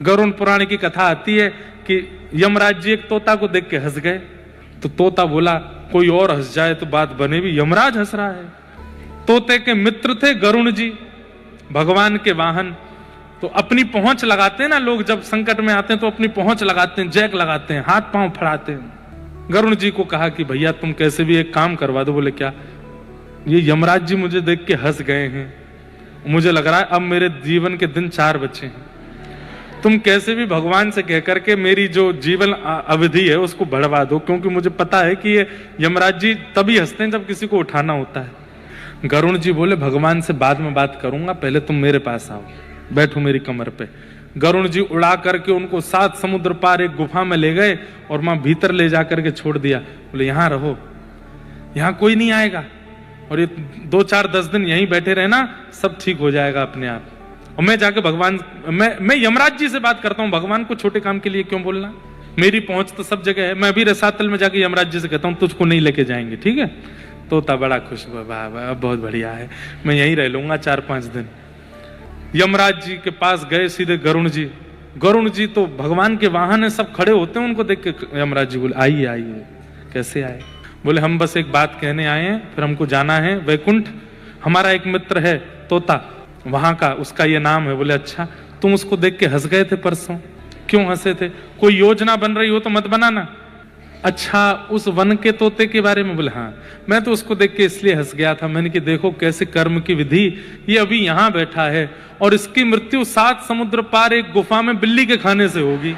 गरुड़ पुराण की कथा आती है कि यमराज जी एक तोता को देख के हंस गए, तो तोता बोला कोई और हंस जाए तो बात बने भी, यमराज हंस रहा है। तोते के मित्र थे गरुड़ जी, भगवान के वाहन। तो अपनी पहुंच लगाते हैं ना लोग, जब संकट में आते हैं तो अपनी पहुंच लगाते हैं, जैक लगाते हैं, हाथ पांव फड़ाते हैं। गरुड़ जी को कहा कि भैया तुम कैसे भी एक काम करवा दो। बोले क्या? ये यमराज जी मुझे देख के हंस गए हैं, मुझे लग रहा है अब मेरे जीवन के दिन 4 बचे हैं, तुम कैसे भी भगवान से कह करके मेरी जो जीवन अवधि है उसको बढ़वा दो, क्योंकि मुझे पता है कि ये यमराज जी तभी हंसते हैं जब किसी को उठाना होता है। गरुड़ जी बोले भगवान से बाद में बात करूंगा, पहले तुम मेरे पास आओ, बैठो मेरी कमर पे। गरुड़ जी उड़ा करके उनको 7 समुद्र पार एक गुफा में ले गए और वहां भीतर ले जाकर के छोड़ दिया। बोले यहां रहो, यहां कोई नहीं आएगा, और ये 2-4-10 दिन यहीं बैठे रहना, सब ठीक हो जाएगा अपने आप। और मैं जाके भगवान, मैं यमराज जी से बात करता हूं, भगवान को छोटे काम के लिए क्यों बोलना, मेरी पहुंच तो सब जगह है। मैं अभी रसातल में जाके यमराज जी से कहता हूं तुझको नहीं लेके जाएंगे, ठीक है? तोता बड़ा खुश हुआ, वाह वाह बहुत बढ़िया है, मैं यहीं रह लूंगा 4-5 दिन। यमराज जी के पास गए सीधे गरुड़ जी। गरुड़ जी तो भगवान के वाहन है, सब खड़े होते हैं, उनको देख के यमराज जी बोले आइए आइए। कैसे आए? बोले हम बस एक बात कहने आए हैं, फिर हमको जाना है वैकुंठ। हमारा एक मित्र है तोता, वहां का, उसका ये नाम है। बोले अच्छा, तुम उसको देख के हंस गए थे परसों, क्यों हंसे थे? कोई योजना बन रही हो तो मत बनाना। अच्छा, उस वन के तोते के बारे में? बोले हाँ, मैं तो उसको देख के इसलिए हंस गया था, मैंने कि देखो कैसे कर्म की विधि, ये अभी यहां बैठा है और इसकी मृत्यु 7 समुद्र पार एक गुफा में बिल्ली के खाने से होगी,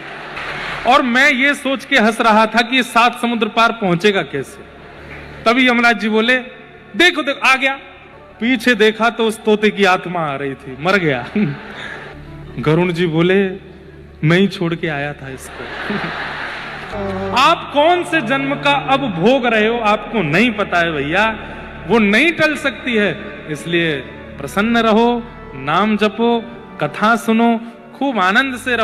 और मैं ये सोच के हंस रहा था कि ये 7 समुद्र पार पहुंचेगा कैसे। तभी यमराज जी बोले देखो देखो आ गया। पीछे देखा तो उस तोते की आत्मा आ रही थी, मर गया। गरुड़ जी बोले मैं ही छोड़ के आया था इसको। आप कौन से जन्म का अब भोग रहे हो आपको नहीं पता है भैया, वो नहीं टल सकती है। इसलिए प्रसन्न रहो, नाम जपो, कथा सुनो, खूब आनंद से रहो।